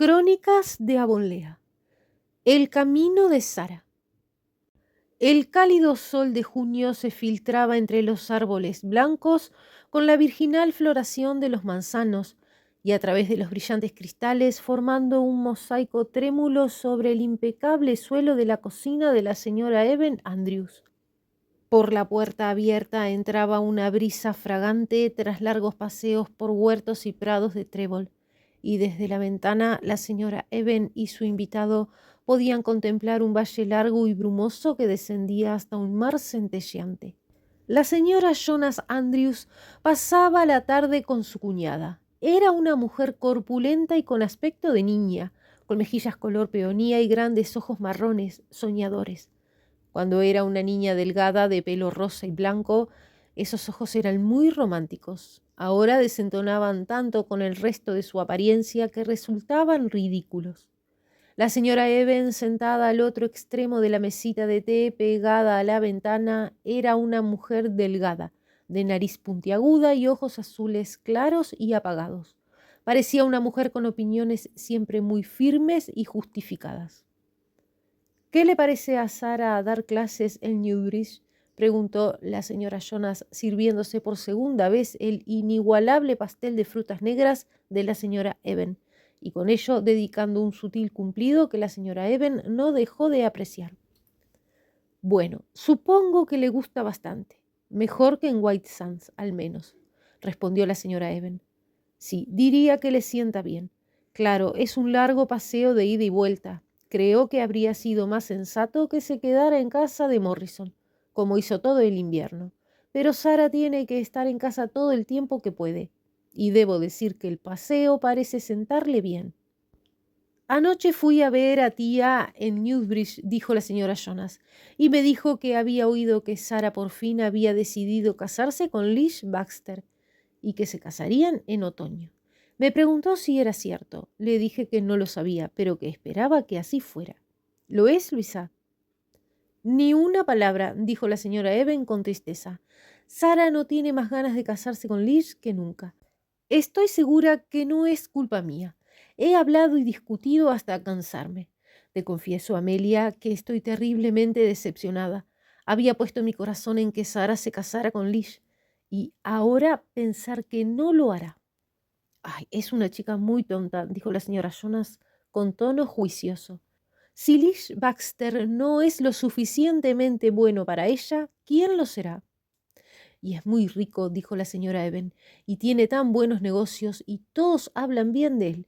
Crónicas de Avonlea. El camino de Sara. El cálido sol de junio se filtraba entre los árboles blancos con la virginal floración de los manzanos y a través de los brillantes cristales formando un mosaico trémulo sobre el impecable suelo de la cocina de la señora Eben Andrews. Por la puerta abierta entraba una brisa fragante tras largos paseos por huertos y prados de trébol, y desde la ventana la señora Eben y su invitado podían contemplar un valle largo y brumoso que descendía hasta un mar centelleante. La señora Jonas Andrews pasaba la tarde con su cuñada. Era una mujer corpulenta y con aspecto de niña, con mejillas color peonía y grandes ojos marrones, soñadores. Cuando era una niña delgada de pelo rosa y blanco, esos ojos eran muy románticos. Ahora desentonaban tanto con el resto de su apariencia que resultaban ridículos. La señora Eben, sentada al otro extremo de la mesita de té pegada a la ventana, era una mujer delgada, de nariz puntiaguda y ojos azules claros y apagados. Parecía una mujer con opiniones siempre muy firmes y justificadas. ¿Qué le parece a Sara dar clases en Newbridge?, preguntó la señora Jonas, sirviéndose por segunda vez el inigualable pastel de frutas negras de la señora Eben, y con ello dedicando un sutil cumplido que la señora Eben no dejó de apreciar. Bueno, supongo que le gusta bastante, mejor que en White Sands, al menos, respondió la señora Eben. Sí, diría que le sienta bien. Claro, es un largo paseo de ida y vuelta. Creo que habría sido más sensato que se quedara en casa de Morrison, como hizo todo el invierno. Pero Sara tiene que estar en casa todo el tiempo que puede, y debo decir que el paseo parece sentarle bien. Anoche fui a ver a tía en Newbridge, dijo la señora Jonas, y me dijo que había oído que Sara por fin había decidido casarse con Lish Baxter y que se casarían en otoño. Me preguntó si era cierto. Le dije que no lo sabía, pero que esperaba que así fuera. ¿Lo es, Luisa? Ni una palabra, dijo la señora Eben con tristeza. Sara no tiene más ganas de casarse con Lish que nunca. Estoy segura que no es culpa mía. He hablado y discutido hasta cansarme. Te confieso, Amelia, que estoy terriblemente decepcionada. Había puesto mi corazón en que Sara se casara con Lish, y ahora pensar que no lo hará. Ay, es una chica muy tonta, dijo la señora Jonas con tono juicioso. Si Lish Baxter no es lo suficientemente bueno para ella, ¿quién lo será? Y es muy rico, dijo la señora Eben, y tiene tan buenos negocios y todos hablan bien de él.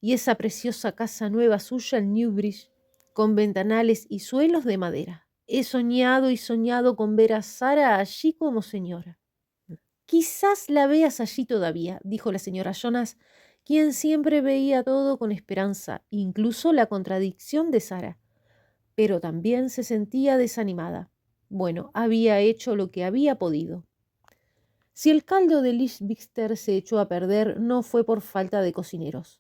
Y esa preciosa casa nueva suya en Newbridge, con ventanales y suelos de madera. He soñado y soñado con ver a Sara allí como señora. Quizás la veas allí todavía, dijo la señora Jonas, quien siempre veía todo con esperanza, incluso la contradicción de Sara. Pero también se sentía desanimada. Bueno, había hecho lo que había podido. Si el caldo de Lish Baxter se echó a perder, no fue por falta de cocineros.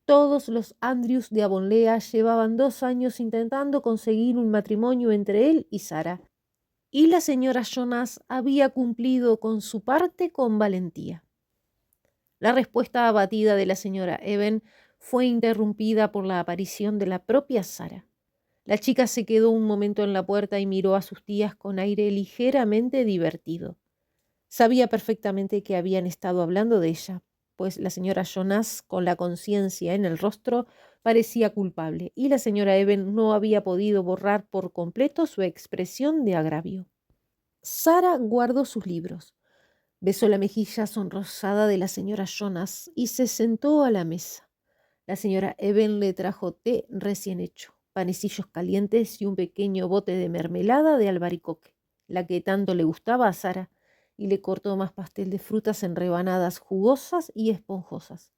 Todos los Andrews de Avonlea llevaban 2 años intentando conseguir un matrimonio entre él y Sara, y la señora Jonas había cumplido con su parte con valentía. La respuesta abatida de la señora Eben fue interrumpida por la aparición de la propia Sara. La chica se quedó un momento en la puerta y miró a sus tías con aire ligeramente divertido. Sabía perfectamente que habían estado hablando de ella, pues la señora Jonas, con la conciencia en el rostro, parecía culpable, y la señora Eben no había podido borrar por completo su expresión de agravio. Sara guardó sus libros, besó la mejilla sonrosada de la señora Jonas y se sentó a la mesa. La señora Eben le trajo té recién hecho, panecillos calientes y un pequeño bote de mermelada de albaricoque, la que tanto le gustaba a Sara, y le cortó más pastel de frutas en rebanadas jugosas y esponjosas.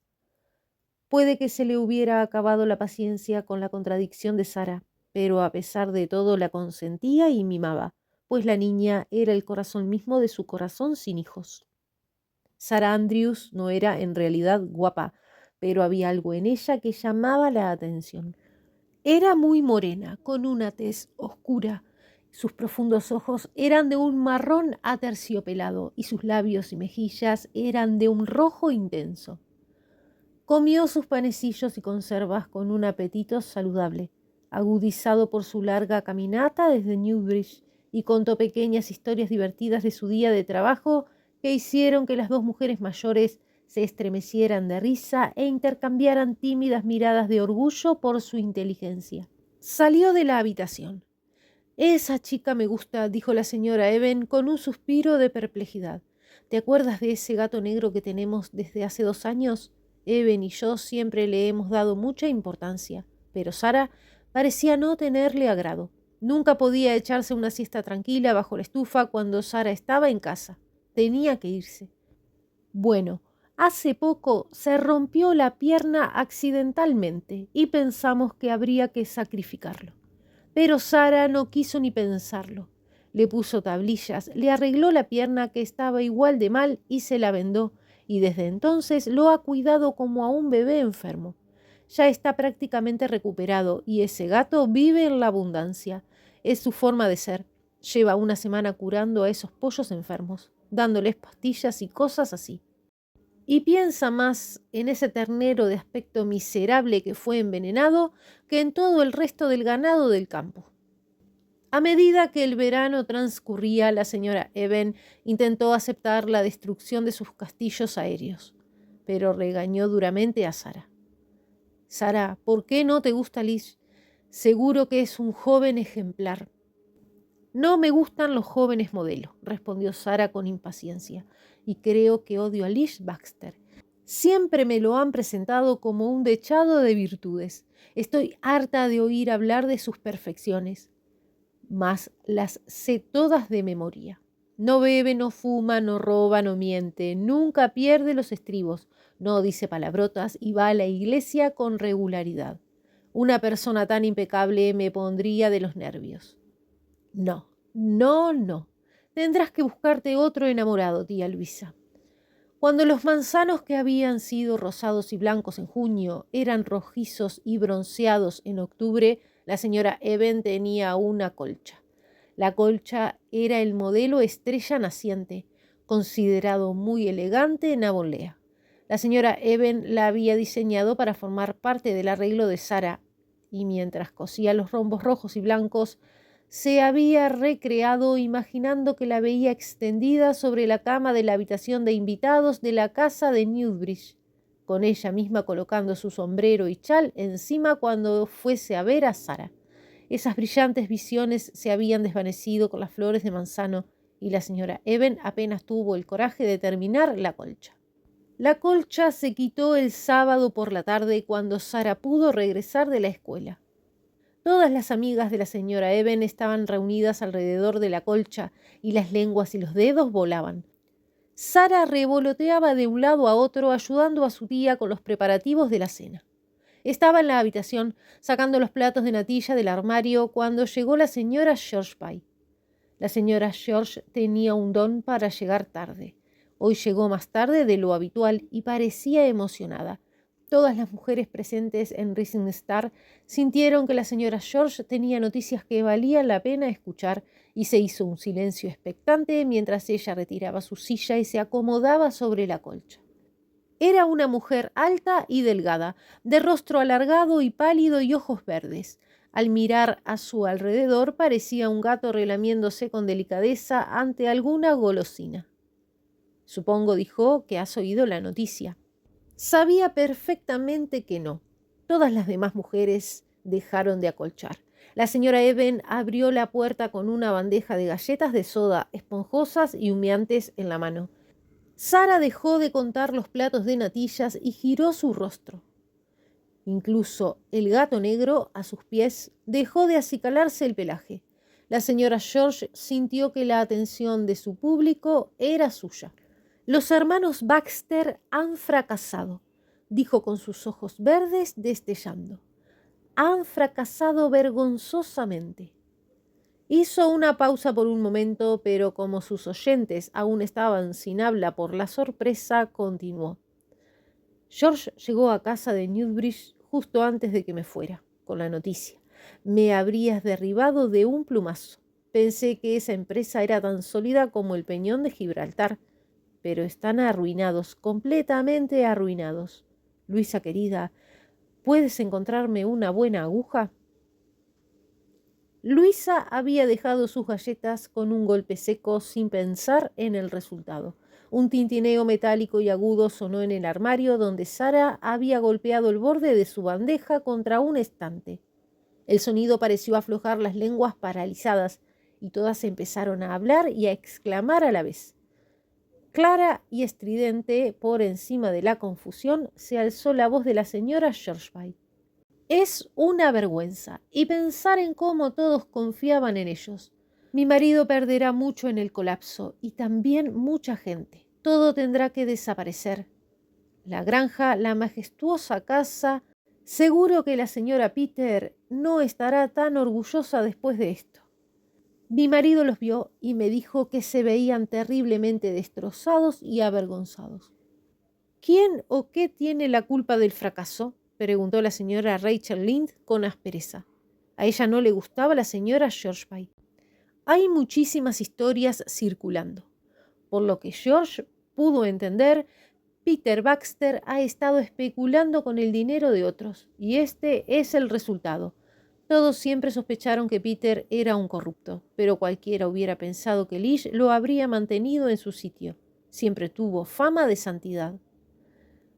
Puede que se le hubiera acabado la paciencia con la contradicción de Sara, pero a pesar de todo la consentía y mimaba, pues la niña era el corazón mismo de su corazón sin hijos. Sara Andrews no era en realidad guapa, pero había algo en ella que llamaba la atención. Era muy morena, con una tez oscura. Sus profundos ojos eran de un marrón aterciopelado y sus labios y mejillas eran de un rojo intenso. Comió sus panecillos y conservas con un apetito saludable, agudizado por su larga caminata desde Newbridge, y contó pequeñas historias divertidas de su día de trabajo que hicieron que las dos mujeres mayores se estremecieran de risa e intercambiaran tímidas miradas de orgullo por su inteligencia. Salió de la habitación. Esa chica me gusta, dijo la señora Eben con un suspiro de perplejidad. ¿Te acuerdas de ese gato negro que tenemos desde hace 2 años? Eben y yo siempre le hemos dado mucha importancia, pero Sara parecía no tenerle agrado. Nunca podía echarse una siesta tranquila bajo la estufa cuando Sara estaba en casa. Tenía que irse. Bueno, hace poco se rompió la pierna accidentalmente y pensamos que habría que sacrificarlo. Pero Sara no quiso ni pensarlo. Le puso tablillas, le arregló la pierna que estaba igual de mal y se la vendó, y desde entonces lo ha cuidado como a un bebé enfermo. Ya está prácticamente recuperado y ese gato vive en la abundancia. Es su forma de ser. Lleva una semana curando a esos pollos enfermos, dándoles pastillas y cosas así. Y piensa más en ese ternero de aspecto miserable que fue envenenado que en todo el resto del ganado del campo. A medida que el verano transcurría, la señora Eben intentó aceptar la destrucción de sus castillos aéreos, pero regañó duramente a Sara. Sara, ¿por qué no te gusta Liz? Seguro que es un joven ejemplar. No me gustan los jóvenes modelos, respondió Sara con impaciencia, y creo que odio a Liz Baxter. Siempre me lo han presentado como un dechado de virtudes. Estoy harta de oír hablar de sus perfecciones, mas las sé todas de memoria. No bebe, no fuma, no roba, no miente, nunca pierde los estribos, no dice palabrotas y va a la iglesia con regularidad. Una persona tan impecable me pondría de los nervios. No, no, no. Tendrás que buscarte otro enamorado, tía Luisa. Cuando los manzanos que habían sido rosados y blancos en junio eran rojizos y bronceados en octubre, la señora Eben tenía una colcha. La colcha era el modelo estrella naciente, considerado muy elegante en Avonlea. La señora Eben la había diseñado para formar parte del arreglo de Sara, y mientras cosía los rombos rojos y blancos, se había recreado imaginando que la veía extendida sobre la cama de la habitación de invitados de la casa de Newbridge, con ella misma colocando su sombrero y chal encima cuando fuese a ver a Sara. Esas brillantes visiones se habían desvanecido con las flores de manzano y la señora Eben apenas tuvo el coraje de terminar la colcha. La colcha se quitó el sábado por la tarde cuando Sara pudo regresar de la escuela. Todas las amigas de la señora Eben estaban reunidas alrededor de la colcha y las lenguas y los dedos volaban. Sara revoloteaba de un lado a otro ayudando a su tía con los preparativos de la cena. Estaba en la habitación sacando los platos de natilla del armario cuando llegó la señora George Pye. La señora George tenía un don para llegar tarde. Hoy llegó más tarde de lo habitual y parecía emocionada. Todas las mujeres presentes en Rising Star sintieron que la señora George tenía noticias que valía la pena escuchar y se hizo un silencio expectante mientras ella retiraba su silla y se acomodaba sobre la colcha. Era una mujer alta y delgada, de rostro alargado y pálido y ojos verdes. Al mirar a su alrededor parecía un gato relamiéndose con delicadeza ante alguna golosina. Supongo, dijo, que has oído la noticia. Sabía perfectamente que no. Todas las demás mujeres dejaron de acolchar. La señora Eben abrió la puerta con una bandeja de galletas de soda esponjosas y humeantes en la mano. Sara dejó de contar los platos de natillas y giró su rostro. Incluso el gato negro a sus pies dejó de acicalarse el pelaje. La señora George sintió que la atención de su público era suya. Los hermanos Baxter han fracasado, dijo con sus ojos verdes destellando. Han fracasado vergonzosamente. Hizo una pausa por un momento, pero como sus oyentes aún estaban sin habla por la sorpresa, continuó. George llegó a casa de Newbridge justo antes de que me fuera, con la noticia. Me habrías derribado de un plumazo. Pensé que esa empresa era tan sólida como el peñón de Gibraltar, pero están arruinados, completamente arruinados. Luisa querida, ¿puedes encontrarme una buena aguja? Luisa había dejado sus galletas con un golpe seco sin pensar en el resultado. Un tintineo metálico y agudo sonó en el armario donde Sara había golpeado el borde de su bandeja contra un estante. El sonido pareció aflojar las lenguas paralizadas y todas empezaron a hablar y a exclamar a la vez. Clara y estridente, por encima de la confusión, se alzó la voz de la señora Georgeby. Es una vergüenza, y pensar en cómo todos confiaban en ellos. Mi marido perderá mucho en el colapso, y también mucha gente. Todo tendrá que desaparecer. La granja, la majestuosa casa. Seguro que la señora Peter no estará tan orgullosa después de esto. Mi marido los vio y me dijo que se veían terriblemente destrozados y avergonzados. ¿Quién o qué tiene la culpa del fracaso?, preguntó la señora Rachel Lynde con aspereza. A ella no le gustaba la señora Georgeby. Hay muchísimas historias circulando. Por lo que George pudo entender, Peter Baxter ha estado especulando con el dinero de otros, y este es el resultado. Todos siempre sospecharon que Peter era un corrupto, pero cualquiera hubiera pensado que Lish lo habría mantenido en su sitio. Siempre tuvo fama de santidad.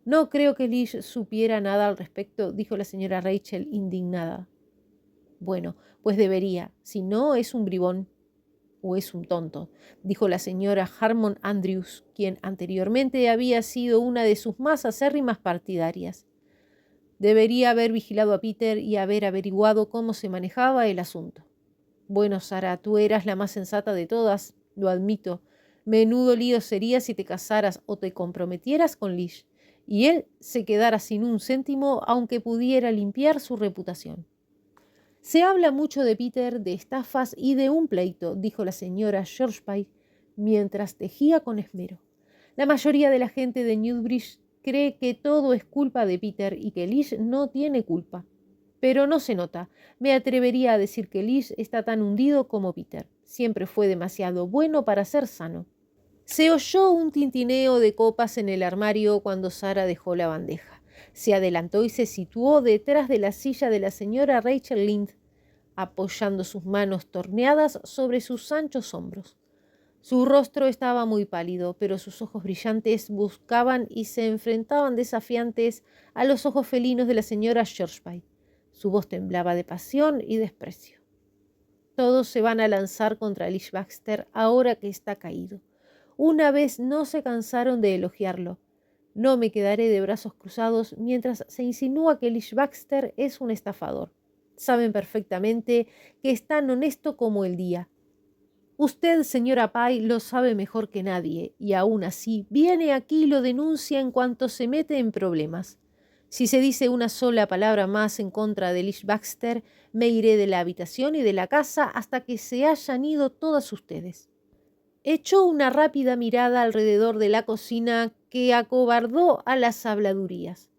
No creo que Lish supiera nada al respecto, dijo la señora Rachel indignada. Bueno, pues debería, si no es un bribón o es un tonto, dijo la señora Harmon Andrews, quien anteriormente había sido una de sus más acérrimas partidarias. Debería haber vigilado a Peter y haber averiguado cómo se manejaba el asunto. Bueno, Sara, tú eras la más sensata de todas, lo admito. Menudo lío sería si te casaras o te comprometieras con Lish, y él se quedara sin un céntimo aunque pudiera limpiar su reputación. Se habla mucho de Peter, de estafas y de un pleito, dijo la señora Georgeby mientras tejía con esmero. La mayoría de la gente de Newbridge cree que todo es culpa de Peter y que Lish no tiene culpa. Pero no se nota. Me atrevería a decir que Lish está tan hundido como Peter. Siempre fue demasiado bueno para ser sano. Se oyó un tintineo de copas en el armario cuando Sara dejó la bandeja. Se adelantó y se situó detrás de la silla de la señora Rachel Lynde, apoyando sus manos torneadas sobre sus anchos hombros. Su rostro estaba muy pálido, pero sus ojos brillantes buscaban y se enfrentaban desafiantes a los ojos felinos de la señora Georgeby. Su voz temblaba de pasión y desprecio. Todos se van a lanzar contra Lish Baxter ahora que está caído. Una vez no se cansaron de elogiarlo. No me quedaré de brazos cruzados mientras se insinúa que Lish Baxter es un estafador. Saben perfectamente que es tan honesto como el día. Usted, señora Pye, lo sabe mejor que nadie, y aún así viene aquí y lo denuncia en cuanto se mete en problemas. Si se dice una sola palabra más en contra de Lish Baxter, me iré de la habitación y de la casa hasta que se hayan ido todas ustedes. Echó una rápida mirada alrededor de la cocina que acobardó a las habladurías.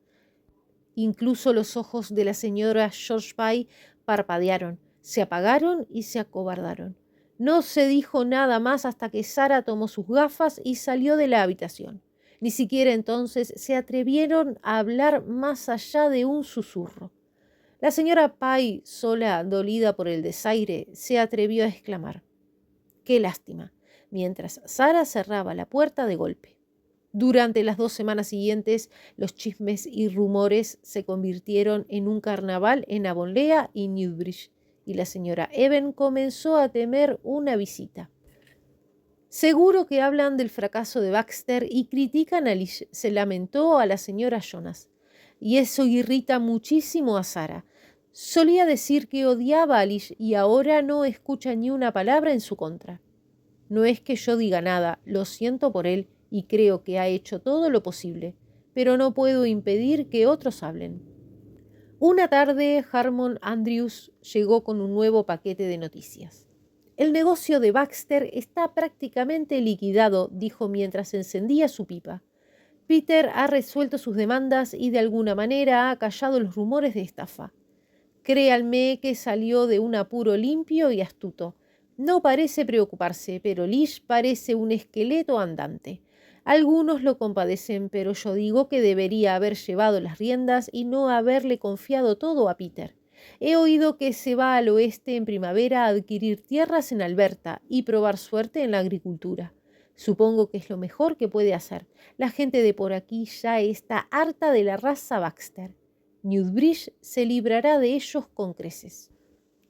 Incluso los ojos de la señora Georgeby parpadearon, se apagaron y se acobardaron. No se dijo nada más hasta que Sara tomó sus gafas y salió de la habitación. Ni siquiera entonces se atrevieron a hablar más allá de un susurro. La señora Pye, sola, dolida por el desaire, se atrevió a exclamar: «¡Qué lástima!», mientras Sara cerraba la puerta de golpe. Durante las 2 semanas siguientes, los chismes y rumores se convirtieron en un carnaval en Avonlea y Newbridge, y la señora Eben comenzó a temer una visita. «Seguro que hablan del fracaso de Baxter y critican a Lish», se lamentó a la señora Jonas. «Y eso irrita muchísimo a Sara. Solía decir que odiaba a Lish y ahora no escucha ni una palabra en su contra. No es que yo diga nada, lo siento por él y creo que ha hecho todo lo posible, pero no puedo impedir que otros hablen». Una tarde, Harmon Andrews llegó con un nuevo paquete de noticias. «El negocio de Baxter está prácticamente liquidado», dijo mientras encendía su pipa. «Peter ha resuelto sus demandas y de alguna manera ha callado los rumores de estafa. Créanme que salió de un apuro limpio y astuto. No parece preocuparse, pero Lish parece un esqueleto andante. Algunos lo compadecen, pero yo digo que debería haber llevado las riendas y no haberle confiado todo a Peter. He oído que se va al oeste en primavera a adquirir tierras en Alberta y probar suerte en la agricultura. Supongo que es lo mejor que puede hacer. La gente de por aquí ya está harta de la raza Baxter. Newsbridge se librará de ellos con creces.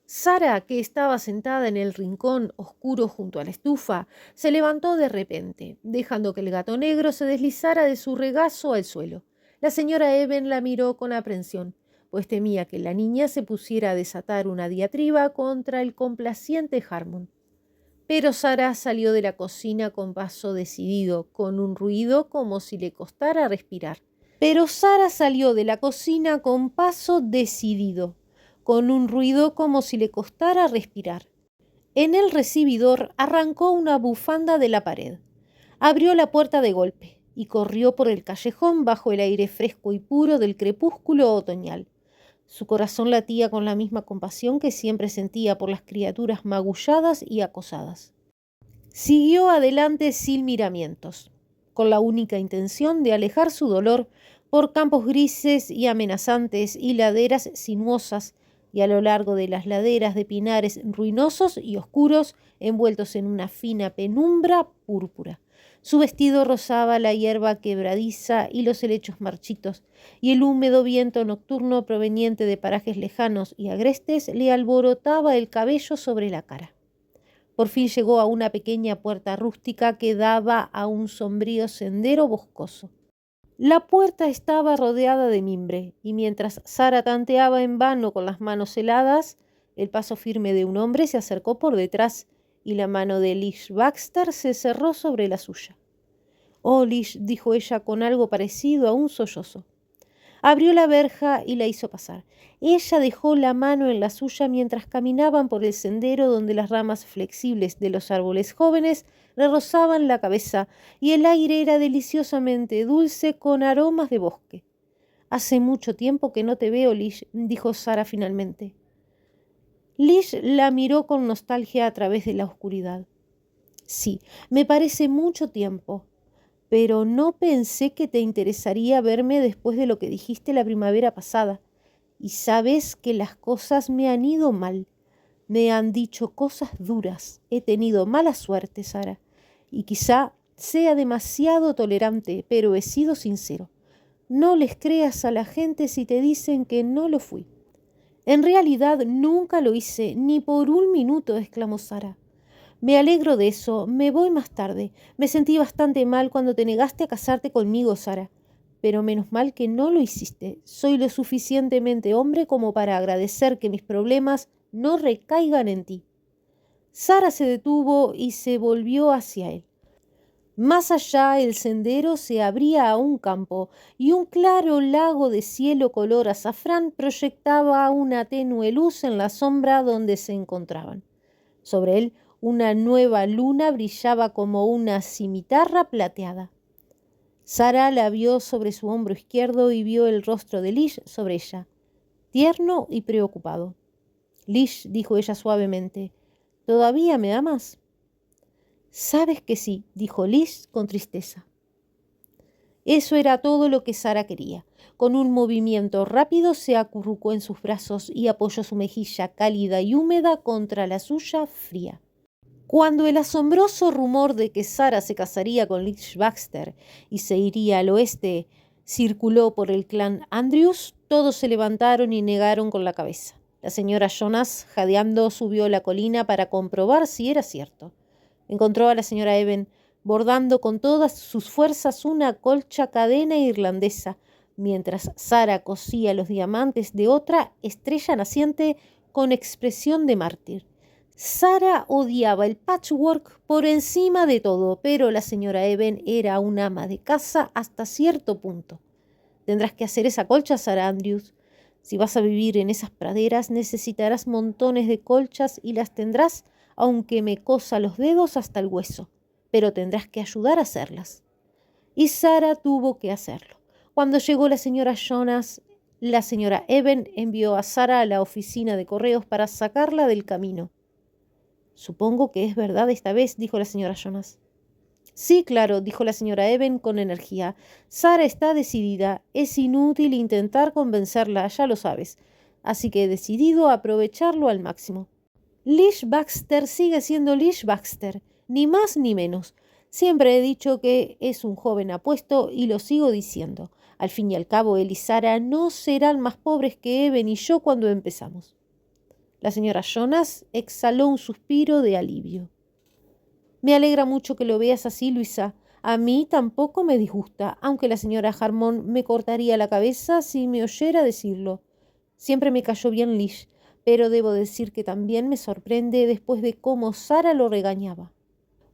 Sara, que estaba sentada en el rincón oscuro junto a la estufa, se levantó de repente, dejando que el gato negro se deslizara de su regazo al suelo. La señora Eben la miró con aprensión, pues temía que la niña se pusiera a desatar una diatriba contra el complaciente Harmon. Pero Sara salió de la cocina con paso decidido, con un ruido como si le costara respirar. Pero Sara salió de la cocina con paso decidido, con un ruido como si le costara respirar. En el recibidor arrancó una bufanda de la pared. Abrió la puerta de golpe y corrió por el callejón bajo el aire fresco y puro del crepúsculo otoñal. Su corazón latía con la misma compasión que siempre sentía por las criaturas magulladas y acosadas. Siguió adelante sin miramientos, con la única intención de alejar su dolor por campos grises y amenazantes y laderas sinuosas, y a lo largo de las laderas de pinares ruinosos y oscuros, envueltos en una fina penumbra púrpura. Su vestido rozaba la hierba quebradiza y los helechos marchitos, y el húmedo viento nocturno proveniente de parajes lejanos y agrestes le alborotaba el cabello sobre la cara. Por fin llegó a una pequeña puerta rústica que daba a un sombrío sendero boscoso. La puerta estaba rodeada de mimbre, y mientras Sara tanteaba en vano con las manos heladas, el paso firme de un hombre se acercó por detrás, y la mano de Lish Baxter se cerró sobre la suya. «Oh, Lish», dijo ella con algo parecido a un sollozo. Abrió la verja y la hizo pasar. Ella dejó la mano en la suya mientras caminaban por el sendero donde las ramas flexibles de los árboles jóvenes le rozaban la cabeza y el aire era deliciosamente dulce con aromas de bosque. «Hace mucho tiempo que no te veo, Lish», dijo Sara finalmente. Lish la miró con nostalgia a través de la oscuridad. «Sí, me parece mucho tiempo. Pero no pensé que te interesaría verme después de lo que dijiste la primavera pasada. Y sabes que las cosas me han ido mal. Me han dicho cosas duras. He tenido mala suerte, Sara. Y quizá sea demasiado tolerante, pero he sido sincero. No les creas a la gente si te dicen que no lo fui». «En realidad nunca lo hice, ni por un minuto», exclamó Sara. «Me alegro de eso. Me voy más tarde. Me sentí bastante mal cuando te negaste a casarte conmigo, Sara. Pero menos mal que no lo hiciste. Soy lo suficientemente hombre como para agradecer que mis problemas no recaigan en ti». Sara se detuvo y se volvió hacia él. Más allá el sendero se abría a un campo y un claro lago de cielo color azafrán proyectaba una tenue luz en la sombra donde se encontraban. Sobre él una nueva luna brillaba como una cimitarra plateada. Sara la vio sobre su hombro izquierdo y vio el rostro de Lish sobre ella, tierno y preocupado. «Lish», dijo ella suavemente, «¿todavía me amas?» «Sabes que sí», dijo Lish con tristeza. Eso era todo lo que Sara quería. Con un movimiento rápido se acurrucó en sus brazos y apoyó su mejilla cálida y húmeda contra la suya fría. Cuando el asombroso rumor de que Sara se casaría con Lish Baxter y se iría al oeste circuló por el clan Andrews, todos se levantaron y negaron con la cabeza. La señora Jonas, jadeando, subió la colina para comprobar si era cierto. Encontró a la señora Eben bordando con todas sus fuerzas una colcha cadena irlandesa, mientras Sara cosía los diamantes de otra estrella naciente con expresión de mártir. Sara odiaba el patchwork por encima de todo, pero la señora Eben era un ama de casa hasta cierto punto. «Tendrás que hacer esa colcha, Sara Andrews. Si vas a vivir en esas praderas, necesitarás montones de colchas y las tendrás, aunque me cosa los dedos hasta el hueso. Pero tendrás que ayudar a hacerlas». Y Sara tuvo que hacerlo. Cuando llegó la señora Jonas, la señora Eben envió a Sara a la oficina de correos para sacarla del camino. «Supongo que es verdad esta vez», dijo la señora Jonas. Sí, claro, dijo la señora Eben con energía. Sara está decidida. Es inútil intentar convencerla, ya lo sabes. Así que he decidido aprovecharlo al máximo. Lish Baxter sigue siendo Lish Baxter, ni más ni menos. Siempre he dicho que es un joven apuesto y lo sigo diciendo. Al fin y al cabo, él y Sara no serán más pobres que Eben y yo cuando empezamos. La señora Jonas exhaló un suspiro de alivio. Me alegra mucho que lo veas así, Luisa. A mí tampoco me disgusta, aunque la señora Harmon me cortaría la cabeza si me oyera decirlo. Siempre me cayó bien Lish, pero debo decir que también me sorprende después de cómo Sara lo regañaba.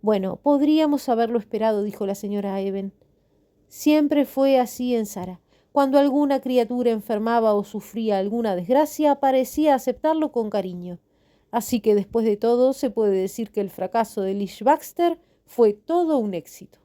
Bueno, podríamos haberlo esperado, dijo la señora Eben. Siempre fue así en Sara. Cuando alguna criatura enfermaba o sufría alguna desgracia, parecía aceptarlo con cariño. Así que después de todo se puede decir que el fracaso de Lish Baxter fue todo un éxito.